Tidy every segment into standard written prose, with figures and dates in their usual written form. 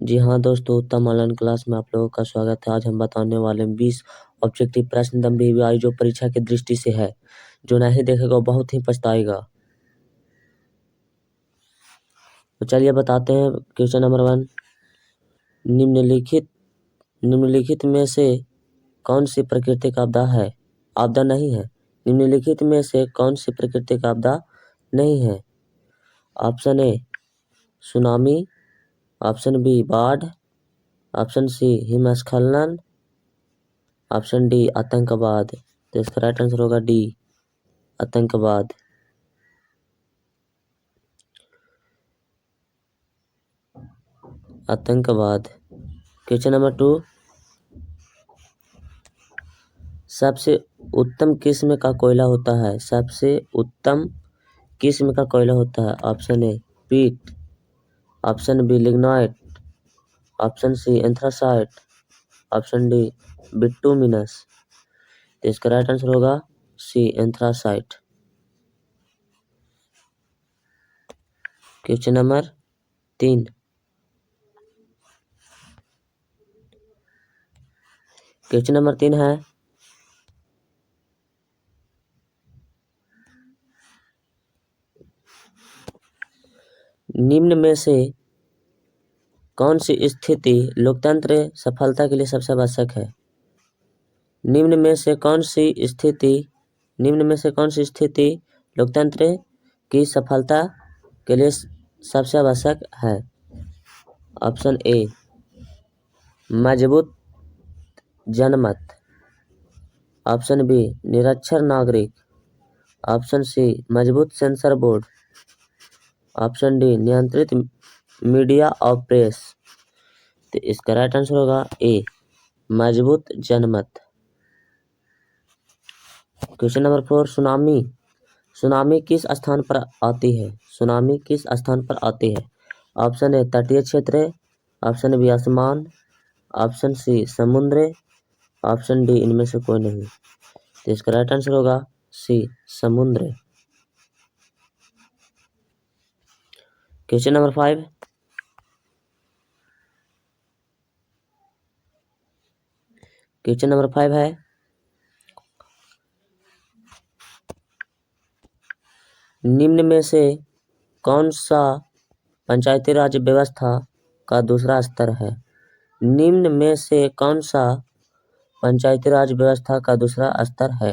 जी हाँ दोस्तों, उत्तम ऑनलाइन क्लास में आप लोगों का स्वागत है। आज हम बताने वाले हैं 20 ऑब्जेक्टिव प्रश्न दंभी जो परीक्षा की दृष्टि से है। जो नहीं देखेगा वो बहुत ही पछताएगा। तो चलिए बताते हैं। क्वेश्चन नंबर 1, निम्नलिखित में से कौन सी प्राकृतिक आपदा है? आपदा नहीं है। निम्नलिखित में से कौन सी प्राकृतिक आपदा नहीं है? Option A tsunami, option B बाढ़, ऑप्शन सी हिमस्खलन, ऑप्शन डी आतंकवाद। तो इसका राइट आंसर होगा डी आतंकवाद। आतंकवाद। क्वेश्चन नंबर 2, सबसे उत्तम किस्म का कोयला होता है? सबसे उत्तम किस्म का कोयला होता है। Option A peat, option B lignite, option C anthracite, option D bituminous. तो इसका राइट आंसर होगा C anthracite. Question number 3, question number 3 है, निम्न में से कौन सी स्थिति लोकतंत्र सफलता के लिए सबसे आवश्यक है? निम्न में से कौन सी स्थिति लोकतंत्र की सफलता के लिए सबसे आवश्यक है? ऑप्शन ए मजबूत जनमत, ऑप्शन बी निरक्षर नागरिक, ऑप्शन सी मजबूत सेंसर बोर्ड, ऑप्शन डी नियंत्रित मीडिया और प्रेस। तो इसका राइट आंसर होगा ए मजबूत जनमत। क्वेश्चन नंबर 4, सुनामी किस स्थान पर आती है? सुनामी किस स्थान पर आती है? ऑप्शन ए तटीय क्षेत्र, ऑप्शन बी आसमान, ऑप्शन सी समुद्र, ऑप्शन डी इनमें से कोई नहीं। तो इसका राइट आंसर होगा सी समुद्र। क्वेश्चन नंबर 5, क्वेश्चन नंबर 5 है, निम्न में से कौन सा पंचायती राज व्यवस्था का दूसरा स्तर है? निम्न में से कौन सा पंचायती राज व्यवस्था का दूसरा स्तर है?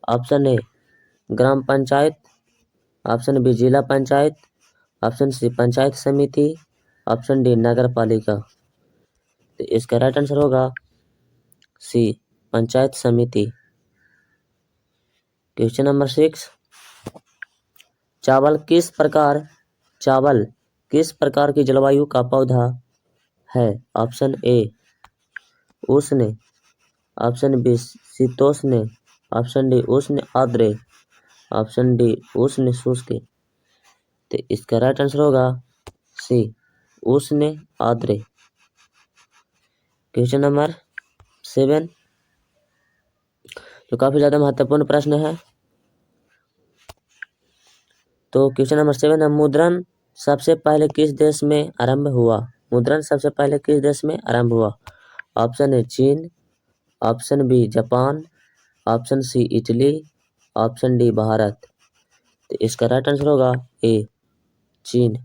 ऑप्शन ए ग्राम पंचायत, ऑप्शन बी जिला पंचायत, ऑप्शन सी पंचायत समिति, ऑप्शन डी नगर पालिका। तो इसका राइट आंसर होगा सी पंचायत समिति। क्वेश्चन नंबर 6, चावल किस प्रकार की जलवायु का पौधा है? ऑप्शन ए उष्ण, ऑप्शन बी शीतोष्ण, ऑप्शन डी उष्ण आर्द्र, ऑप्शन डी उष्ण शुष्क। तो इसका राइट आंसर होगा सी उष्ण आर्द्र। क्वेश्चन नंबर 7, तो काफी ज्यादा महत्वपूर्ण प्रश्न है। तो क्वेश्चन नंबर 7 है, मुद्रण सबसे पहले किस देश में आरंभ हुआ? मुद्रण सबसे पहले किस देश में आरंभ हुआ? ऑप्शन ए चीन, option B Japan, option C Italy, option D Bharat. तो इसका राइट आंसर होगा ए चीन।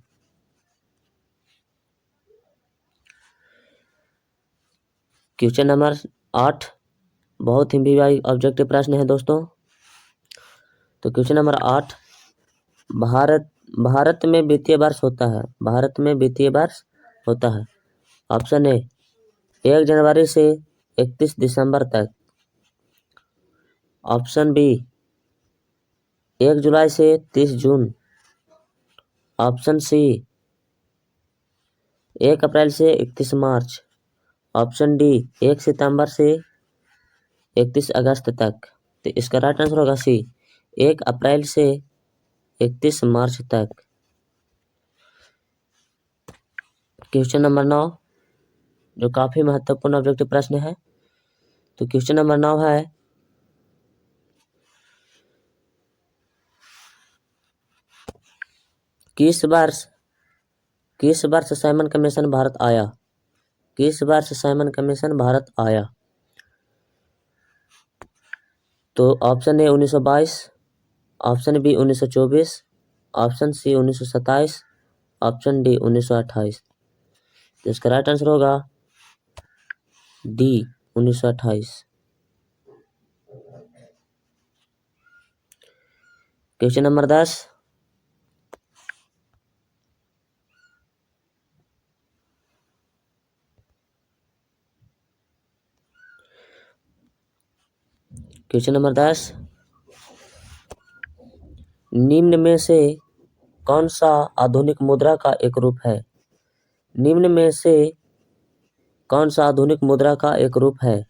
क्वेश्चन नंबर 8 बहुत ही ऑब्जेक्टिव प्रश्न है दोस्तों। तो क्वेश्चन नंबर 8, भारत में वित्तीय वर्ष होता है। भारत में वित्तीय वर्ष होता है। ऑप्शन ए 1 जनवरी से 31 दिसंबर तक, ऑप्शन बी 1 जुलाई से 30 जून, ऑप्शन सी 1 अप्रैल से 31 मार्च, ऑप्शन डी 1 सितंबर से 31 अगस्त तक। तो इसका राइट आंसर होगा सी 1 अप्रैल से 31 मार्च तक। क्वेश्चन नंबर 9 जो काफी महत्वपूर्ण ऑब्जेक्टिव प्रश्न है। तो क्वेश्चन नंबर 9 है, किस किस वर्ष साइमन कमीशन भारत आया? किस वर्ष साइमन कमीशन भारत आया? तो option A 1922, option B 1924, option C 1927, option D 1928। तो इसका राइट आंसर होगा D 1928। Question number 10। Question number 10, निम्न में से कौन सा आधुनिक मुद्रा का एक रूप है? निम्न में से कौन सा आधुनिक मुद्रा का एक रूप है?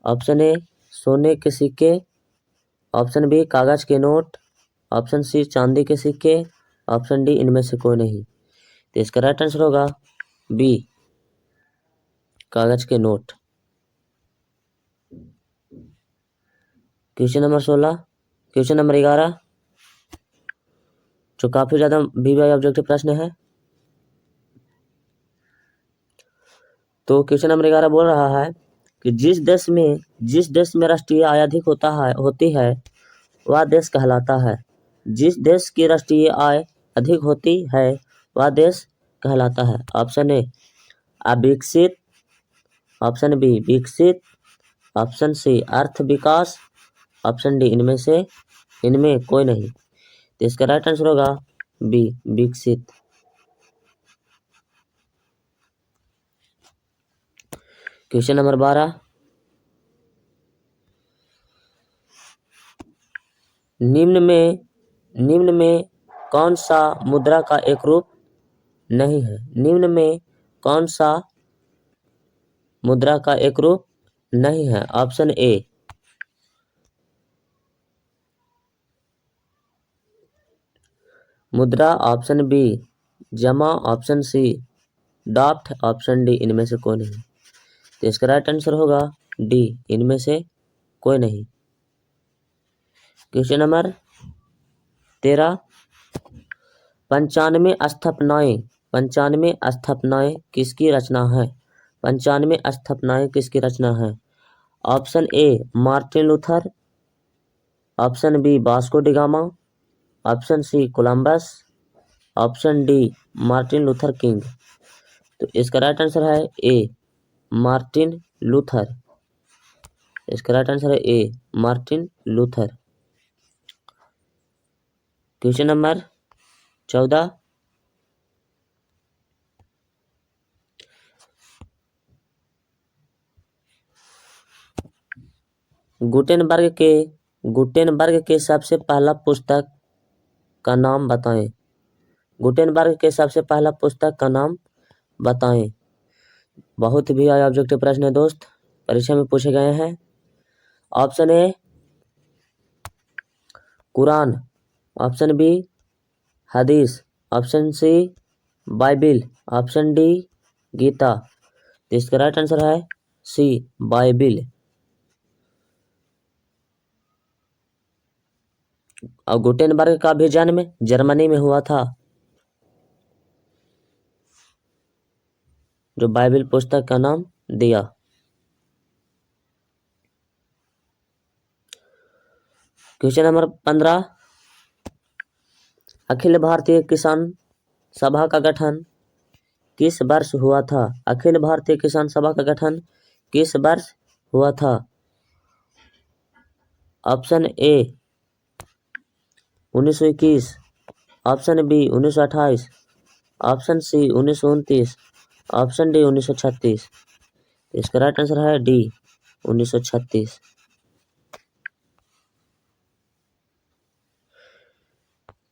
ऑप्शन ए सोने के सिक्के, ऑप्शन बी कागज के नोट, ऑप्शन सी चांदी के सिक्के, ऑप्शन डी इनमें से कोई नहीं। तो इसका राइट आंसर होगा बी कागज के note. Question number 16। Question number 11 जो काफी ज्यादा वीवीआई ऑब्जेक्टिव प्रश्न है। तो क्वेश्चन नंबर 11 बोल रहा है कि जिस देश में राष्ट्रीय आय अधिक होती है वह देश कहलाता है। जिस देश की राष्ट्रीय आय अधिक होती है वह देश कहलाता है। ऑप्शन ए अविकसित, ऑप्शन बी विकसित, ऑप्शन सी अर्थ विकास, ऑप्शन डी इनमें कोई नहीं। तो इसका राइट आंसर होगा बी विकसित। क्वेश्चन नंबर 12, निम्न में कौन सा मुद्रा का एक रूप नहीं है? निम्न में कौन सा मुद्रा का एक रूप नहीं है? ऑप्शन ए मुद्रा, ऑप्शन बी जमा, option C draft, option D इनमें से कोई नहीं। तो इसका राइट आंसर होगा डी इनमें से कोई नहीं। क्वेश्चन नंबर 13, 95 स्थापनाएं किसकी रचना है? 95 स्थापनाएं किसकी रचना है? Option A Martin Luther, option B Vasco da Gama, option C Columbus, option D Martin Luther King. तो इसका राइट आंसर है ए मार्टिन लूथर। इसका राइट आंसर है A Martin Luther. Question number 14, Gutenberg के सबसे पहला पुस्तक का नाम बताएं। गुटेनबर्ग के सबसे पहला पुस्तक का नाम बताएं। बहुत भी ऑब्जेक्टिव प्रश्न है दोस्त, परीक्षा में पूछे गए हैं। Option A Quran, option B Hadith, option C Bible, option D Gita. तो इसका राइट आंसर है सी बाइबिल। और गुटेनबर्ग का भी जन्म जर्मनी में हुआ था, जो बाइबिल पुस्तक का नाम दिया। क्वेश्चन नंबर 15, अखिल भारतीय किसान सभा का गठन किस वर्ष हुआ था? अखिल भारतीय किसान सभा का गठन किस वर्ष हुआ था? Option A 1921, option B 1928, option C 1929, option D 1936। इसका राइट आंसर है डी 1936।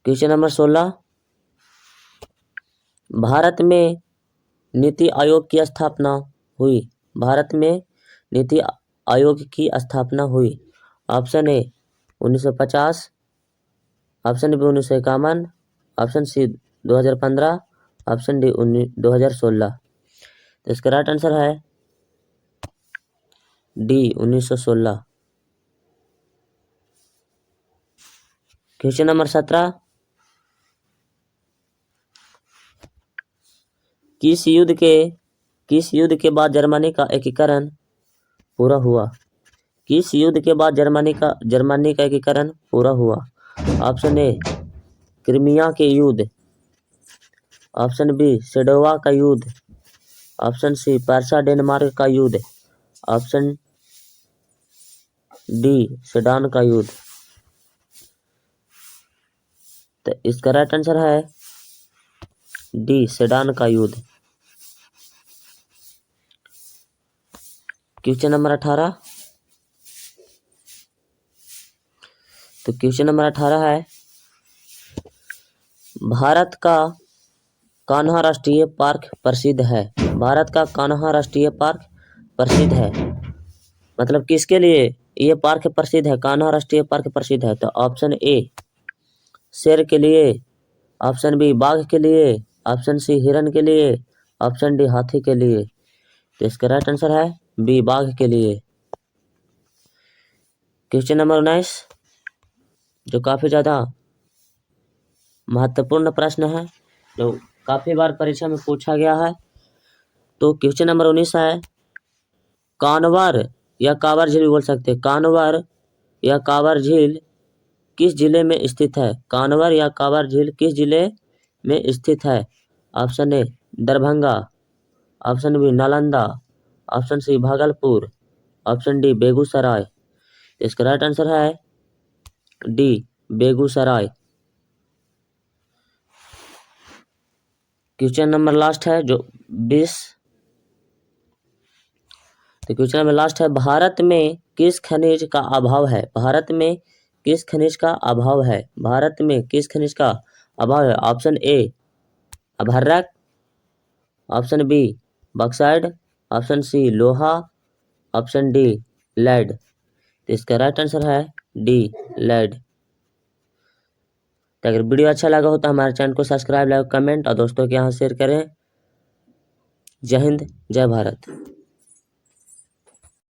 क्वेश्चन नंबर 16, भारत में नीति आयोग की स्थापना हुई। भारत में नीति आयोग की स्थापना हुई। Option A 1950, option B 1951, option C 2015, option D 2016। तो इसका राइट आंसर है डी 1916। क्वेश्चन नंबर 17, किस युद्ध के बाद जर्मनी का एकीकरण पूरा हुआ? किस युद्ध के बाद जर्मनी का एकीकरण पूरा हुआ? ऑप्शन ए क्रीमिया के युद्ध, ऑप्शन बी सेडोवा का युद्ध, ऑप्शन सी पर्सा डेनमार्क का युद्ध, ऑप्शन डी सेडान का युद्ध। तो इसका राइट आंसर है डी सेडान का युद्ध। Question number 18। तो क्वेश्चन नंबर 18 है, भारत का कान्हा राष्ट्रीय पार्क प्रसिद्ध है। भारत का कान्हा राष्ट्रीय पार्क प्रसिद्ध है, मतलब किसके लिए ये पार्क प्रसिद्ध है? कान्हा राष्ट्रीय पार्क प्रसिद्ध है। तो ऑप्शन ए शेर के लिए, ऑप्शन बी बाघ के लिए, ऑप्शन सी हिरन के लिए, ऑप्शन डी हाथी के लिए। तो इसका राइट आंसर है बी बाघ के लिए। क्वेश्चन नंबर 19 जो काफी ज्यादा महत्वपूर्ण प्रश्न है, जो काफी बार परीक्षा में पूछा गया है। तो क्वेश्चन नंबर 19 है, कांवर या कांवर झील भी बोल सकते हैं, कांवर या कांवर झील किस जिले में स्थित है? कांवर या कांवर झील किस जिले में स्थित है? Option A Darbhanga, option B Nalanda, option C Bhagalpur, option D Begusarai. इसका राइट आंसर है D Begusarai. Question number last है जो 20। तो क्वेश्चन नंबर लास्ट है, भारत में किस खनिज का अभाव है? भारत में किस खनिज का अभाव है? भारत में किस खनिज का अभाव है? ऑप्शन ए अभ्रक, option B bauxite, option C लोहा, ऑप्शन डी लेड। तो इसका राइट आंसर है डी लेड। तो अगर वीडियो अच्छा लगा हो तो हमारे चैनल को सब्सक्राइब, लाइक, कमेंट और दोस्तों के यहाँ शेयर करें। जय हिंद, जय भारत।